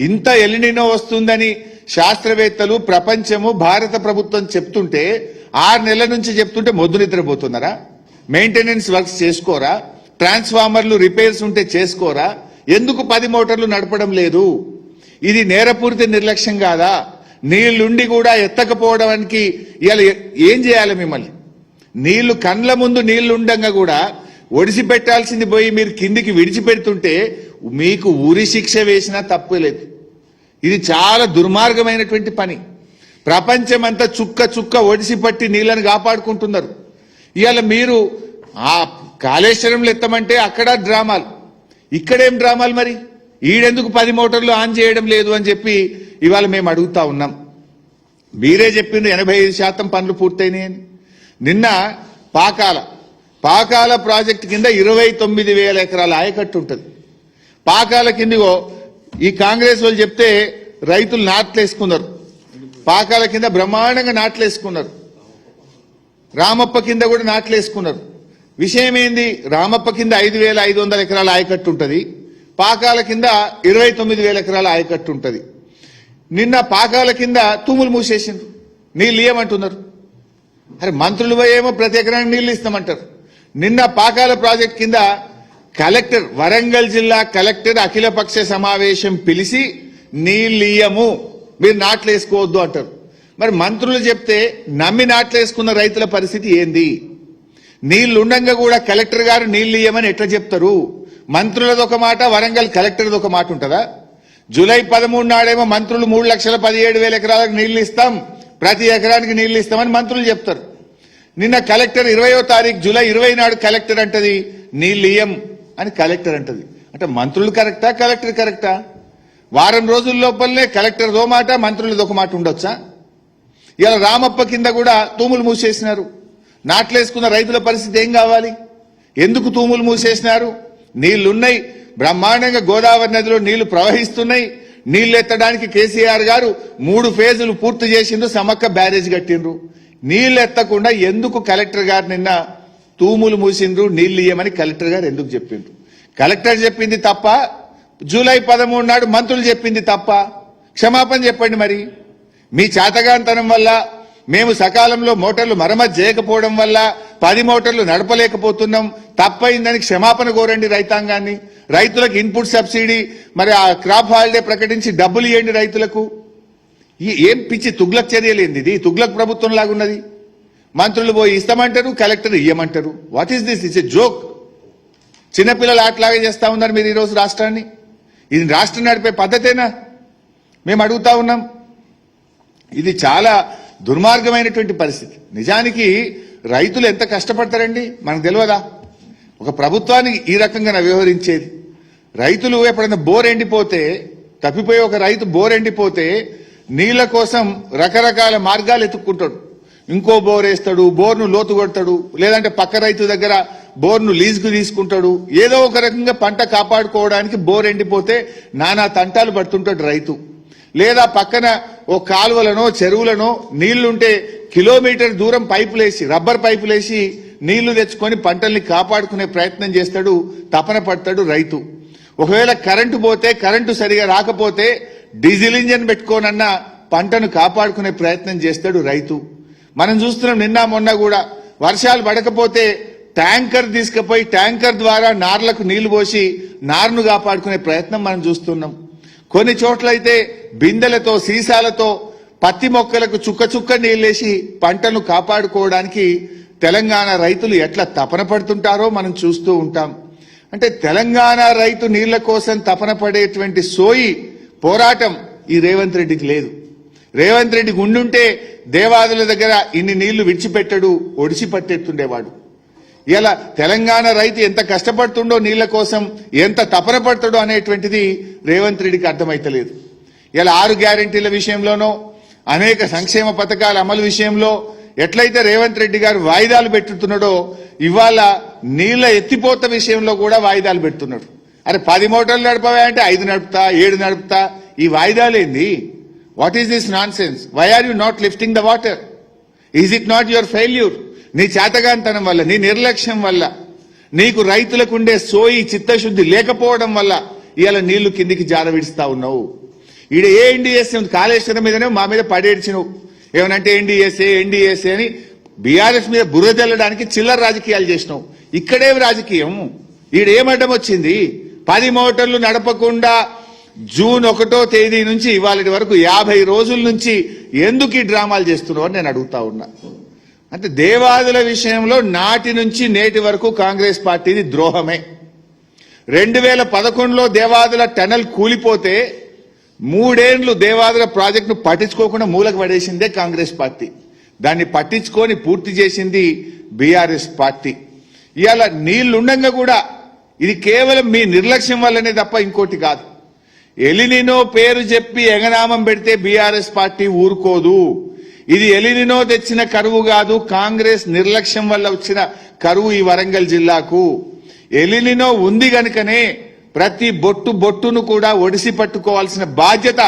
ఇంత ఎల్నినో వస్తుందని శాస్త్రవేత్తలు ప్రపంచము భారత ప్రభుత్వం చెప్తుంటే 6 నెలల నుంచి చెప్తుంటే మొద్దు నిద్రపోతున్నారా? మెయింటెనెన్స్ వర్క్స్ చేసుకోరా? ట్రాన్స్ఫార్మర్లు రిపేర్స్ ఉంటే చేసుకోరా? ఎందుకు 10 మోటార్లు నడపడం లేదు? ఇది నేరపూరిత నిర్లక్ష్యం కాదా? నీళ్లుండి కూడా ఎత్తకపోవడానికి ఇవాళ ఏం చేయాలి? మిమ్మల్ని నీళ్లు కండ్ల ముందు నీళ్లుండగా కూడా ఒడిసి పెట్టాల్సింది పోయి మీరు కిందికి విడిచిపెడుతుంటే మీకు ఉరి శిక్ష వేసినా తప్పులేదు. ఇది చాలా దుర్మార్గమైనటువంటి పని. ప్రపంచమంతా చుక్క చుక్క ఒడిసి పట్టి నీళ్లను కాపాడుకుంటున్నారు. ఇవాళ మీరు ఆ కాళేశ్వరంలో ఎత్తమంటే అక్కడ డ్రామాలు, ఇక్కడేం డ్రామాలు? మరి ఈడెందుకు 10 మోటార్లు ఆన్ చేయడం లేదు అని చెప్పి ఇవాళ మేము అడుగుతా ఉన్నాం. మీరే చెప్పిండ్రు 85% పనులు పూర్తయినాయని. నిన్న పాకాల ప్రాజెక్టు కింద 29,000 ఎకరాల ఆయకట్టు ఉంటుంది. పాకాల కిందిగో ఈ కాంగ్రెస్ వాళ్ళు చెప్తే రైతులు నాట్లేసుకున్నారు. పాకాల కింద బ్రహ్మాండంగా నాట్లేసుకున్నారు. రామప్ప కింద కూడా నాట్లేసుకున్నారు. విషయం ఏంది? రామప్ప కింద 5,500 ఎకరాల ఆయకట్టు ఉంటుంది. పాకాల కింద 29,000 ఎకరాల ఆయకట్టు ఉంటుంది. నిన్న పాకాల కింద తూములు మూసేసిండ్రు, నీళ్ళు ఇయ్యమంటున్నారు. అరే మంత్రులు ఏమో ప్రతి ఎకరానికి నీళ్లు ఇస్తామంటారు. నిన్న పాకాల ప్రాజెక్ట్ కింద కలెక్టర్, వరంగల్ జిల్లా కలెక్టర్ అఖిలపక్ష సమావేశం పిలిచి నీళ్ళియ్యము, మీరు నాట్లేసుకోవద్దు అంటారు. మరి మంత్రులు చెప్తే నమ్మి నాట్లేసుకున్న రైతుల పరిస్థితి ఏంది? నీళ్లుండగా కూడా కలెక్టర్ గారు నీళ్లు ఇయ్యమని ఎట్లా చెప్తారు? మంత్రులది ఒక మాట, వరంగల్ కలెక్టర్ది ఒక మాట ఉంటుందా? జూలై 13 నాడేమో మంత్రులు 3,17,000 ఎకరాలకు నీళ్లు ఇస్తాం, ప్రతి ఎకరానికి నీళ్లు ఇస్తామని మంత్రులు చెప్తారు. నిన్న కలెక్టర్ 20వ తారీఖు జూలై 20 నాడు కలెక్టర్ అంటది నీళ్లు ఇయ్యం అని కలెక్టర్ అంటది. అంటే మంత్రులు కరెక్టా, కలెక్టర్ కరెక్టా? వారం రోజుల లోపలనే కలెక్టర్దో మాట, మంత్రులది ఒక మాట ఉండొచ్చా? ఇలా రామప్ప కింద కూడా తూములు మూసేసినారు. నాట్లేసుకున్న రైతుల పరిస్థితి ఏం కావాలి? ఎందుకు తూములు మూసేసినారు? నీళ్లున్నాయి, బ్రహ్మాండంగా గోదావరి నదిలో నీళ్లు ప్రవహిస్తున్నాయి. నీళ్లు ఎత్తడానికి కేసీఆర్ గారు 3 ఫేజులు పూర్తి చేసిండ్రు, సమ్మక్క బ్యారేజ్ కట్టిండ్రు. నీళ్లు ఎత్తకుండా ఎందుకు కలెక్టర్ గారు నిన్న తూములు మూసిండ్రు, నీళ్లు ఇయ్యమని కలెక్టర్ గారు ఎందుకు చెప్పిండ్రు? కలెక్టర్ చెప్పింది తప్ప, జూలై 13 నాడు మంత్రులు చెప్పింది తప్ప? క్షమాపణ చెప్పండి. మరి మీ చేతగాంతనం వల్ల, మేము సకాలంలో మోటార్లు మరమ్మతు చేయకపోవడం వల్ల 10 మోటార్లు నడపలేకపోతున్నాం, తప్పైందని క్షమాపణ కోరండి రైతాంగాన్ని. రైతులకు ఇన్పుట్ సబ్సిడీ, మరి ఆ క్రాప్ హాలిడే ప్రకటించి డబ్బులు ఇవ్వండి రైతులకు. ఏం పిచ్చి తుగ్లక్ చర్యలేంది? ఇది తుగ్లక్ ప్రభుత్వం లాగున్నది. మంత్రులు పోయి ఇస్తామంటారు, కలెక్టర్ ఇయ్యమంటారు. What is this? It's a joke. చిన్నపిల్లలు ఆటలాగా చేస్తా ఉన్నారు మీరు ఈరోజు రాష్ట్రాన్ని. ఇది రాష్ట్రం నడిపే పద్ధతేనా? మేము అడుగుతా ఉన్నాం. ఇది చాలా దుర్మార్గమైనటువంటి పరిస్థితి. నిజానికి రైతులు ఎంత కష్టపడతారండి మనకు తెలియదా? ఒక ప్రభుత్వానికి ఈ రకంగా వ్యవహరించేది. రైతులు ఎప్పుడైనా బోర్ ఎండిపోతే, తప్పిపోయి ఒక రైతు బోర్ ఎండిపోతే నీళ్ల కోసం రకరకాల మార్గాలు ఎత్తుక్కుంటాడు. ఇంకో బోర్ వేస్తాడు, బోర్ను లోతు కొడతాడు, లేదంటే పక్క రైతు దగ్గర బోర్ను లీజుకు తీసుకుంటాడు. ఏదో ఒక రకంగా పంట కాపాడుకోవడానికి బోర్ ఎండిపోతే నానా తంటాలు పడుతుంటాడు రైతు. లేదా పక్కన ఓ కాలువలనో చెరువులనో నీళ్లుంటే కిలోమీటర్ దూరం పైపులేసి, రబ్బర్ పైపులేసి నీళ్లు తెచ్చుకొని పంటల్ని కాపాడుకునే ప్రయత్నం చేస్తాడు, తపన పడతాడు రైతు. ఒకవేళ కరెంటు పోతే, కరెంటు సరిగా రాకపోతే డీజిల్ ఇంజన్ పెట్టుకోనన్నా పంటను కాపాడుకునే ప్రయత్నం చేస్తాడు రైతు. మనం చూస్తున్నాం, నిన్న మొన్న కూడా వర్షాలు పడకపోతే ట్యాంకర్ తీసుకుపోయి ట్యాంకర్ ద్వారా నార్లకు నీళ్లు పోసి నార్ను కాపాడుకునే ప్రయత్నం మనం చూస్తున్నాం. కొన్ని చోట్లయితే బిందెలతో, సీసాలతో పత్తి మొక్కలకు చుక్క చుక్క నీళ్లేసి పంటను కాపాడుకోవడానికి తెలంగాణ రైతులు ఎట్లా తపన పడుతుంటారో మనం చూస్తూ ఉంటాం. అంటే తెలంగాణ రైతు నీళ్ల కోసం తపన పడేటువంటి సోయి, పోరాటం ఈ రేవంత్ రెడ్డికి లేదు. రేవంత్ రెడ్డికి ఉండుంటే దేవాదుల దగ్గర ఇన్ని నీళ్లు విడిచిపెట్టడు, ఒడిసి పట్టెత్తుండేవాడు. ఇలా తెలంగాణ రైతు ఎంత కష్టపడుతుండో నీళ్ల కోసం, ఎంత తపన పడతాడో అనేటువంటిది రేవంత్ రెడ్డికి అర్థమైతలేదు. ఇలా 6 గ్యారెంటీల విషయంలోనో, అనేక సంక్షేమ పథకాల అమలు విషయంలో ఎట్లయితే రేవంత్ రెడ్డి గారు వాయిదాలు పెట్టుతున్నాడో, ఇవాళ నీళ్ల ఎత్తిపోత విషయంలో కూడా వాయిదాలు పెడుతున్నాడు. అరే 10 మోటార్లు నడపవా అంటే 5 నడుపుతా, 7 నడుపుతా. ఈ వాయిదాలేంది? What is this nonsense? Why are you not lifting the water? Is it not your failure? నీ చేతగాంతనం వల్ల, నీ నిర్లక్ష్యం వల్ల, నీకు రైతులకు ఉండే సోయి, చిత్తశుద్ధి లేకపోవడం వల్ల ఇవాళ నీళ్లు కిందికి జారవిడుస్తా ఉన్నావు. ఈడ ఏ ఎన్డీఎస్ఏ ఉంది? కాళేశ్వరం మీదనే మా మీద పడేడ్చినవు, ఏమనంటే ఎన్డీఎస్ఏ అని బీఆర్ఎస్ మీద బుర్ర తెల్లడానికి చిల్లర రాజకీయాలు చేసినావు. ఇక్కడేం రాజకీయం? ఈడేమడ్డం వచ్చింది? 10 మోటార్లు నడపకుండా జూన్ 1వ తేదీ నుంచి ఇవాళ వరకు 50 రోజుల నుంచి ఎందుకు ఈ డ్రామాలు చేస్తున్నావు అని నేను అడుగుతా ఉన్నా. అంటే దేవాదుల విషయంలో నాటి నుంచి నేటి వరకు కాంగ్రెస్ పార్టీది ద్రోహమే. 2011లో దేవాదుల టనల్ కూలిపోతే 3 ఏళ్లు దేవాదుల ప్రాజెక్టును పట్టించుకోకుండా మూలకు పడేసిందే కాంగ్రెస్ పార్టీ. దాన్ని పట్టించుకొని పూర్తి చేసింది బీఆర్ఎస్ పార్టీ. ఇవాళ నీళ్లుండగా కూడా ఇది కేవలం మీ నిర్లక్ష్యం వల్లనే తప్ప ఇంకోటి కాదు. ఎలినినో పేరు చెప్పి ఎగనామం పెడితే బీఆర్ఎస్ పార్టీ ఊరుకోదు. ఇది ఎలినినో తెచ్చిన కరువు కాదు, కాంగ్రెస్ నిర్లక్ష్యం వల్ల వచ్చిన కరువు ఈ వరంగల్ జిల్లాకు. ఎలినినో ఉంది గనుకనే ప్రతి బొట్టును కూడా ఒడిసి పట్టుకోవాల్సిన బాధ్యత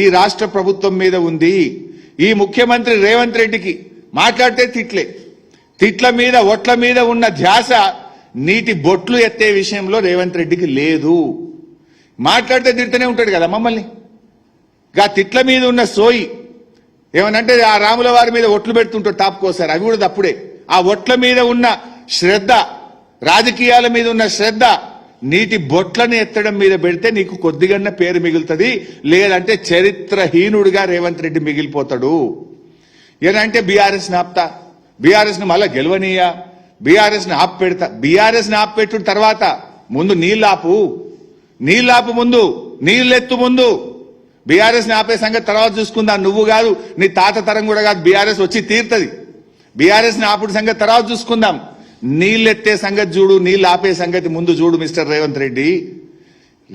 ఈ రాష్ట్ర ప్రభుత్వం మీద ఉంది. ఈ ముఖ్యమంత్రి రేవంత్ రెడ్డికి మాట్లాడితే తిట్ల మీద ఒట్ల మీద ఉన్న ధ్యాస నీటి బొట్లు ఎత్తే విషయంలో రేవంత్ రెడ్డికి లేదు. మాట్లాడితే తిడుతూనే ఉంటాడు కదా మమ్మల్ని. గా తిట్ల మీద ఉన్న సోయి ఏమనంటే ఆ రాముల వారి మీద ఒట్లు పెడుతుంటాడు తాపుకోసారి, అవి కూడా తప్పుడే. ఆ ఒట్ల మీద ఉన్న శ్రద్ధ, రాజకీయాల మీద ఉన్న శ్రద్ధ నీటి బొట్లను ఎత్తడం మీద పెడితే నీకు కొద్దిగన్న పేరు మిగులుతుంది, లేదంటే చరిత్రహీనుడిగా రేవంత్ రెడ్డి మిగిలిపోతాడు. ఏనంటే బీఆర్ఎస్ ఆపుతా, బీఆర్ఎస్ ను మళ్ళా గెలవనీయా, బీఆర్ఎస్ ను ఆపు పెడతా. బీఆర్ఎస్ ను ఆపు పెట్టిన తర్వాత ముందు నీళ్ళాపు ముందు నీళ్ళెత్తు ముందు. బీఆర్ఎస్ ని ఆపే సంగతి తర్వాత చూసుకుందాం. నువ్వు కాదు, నీ తాత తరం కూడా కాదు, బీఆర్ఎస్ వచ్చి తీరుతుంది. బీఆర్ఎస్ ని ఆపుడు సంగతి తర్వాత చూసుకుందాం. నీళ్ళెత్తే సంగతి చూడు, నీళ్ళు ఆపే సంగతి ముందు చూడు మిస్టర్ రేవంత్ రెడ్డి.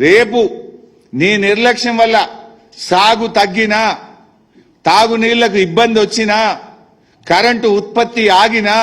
రేపు నీ నిర్లక్ష్యం వల్ల సాగు తగ్గినా, తాగునీళ్లకు ఇబ్బంది వచ్చినా, కరెంటు ఉత్పత్తి ఆగినా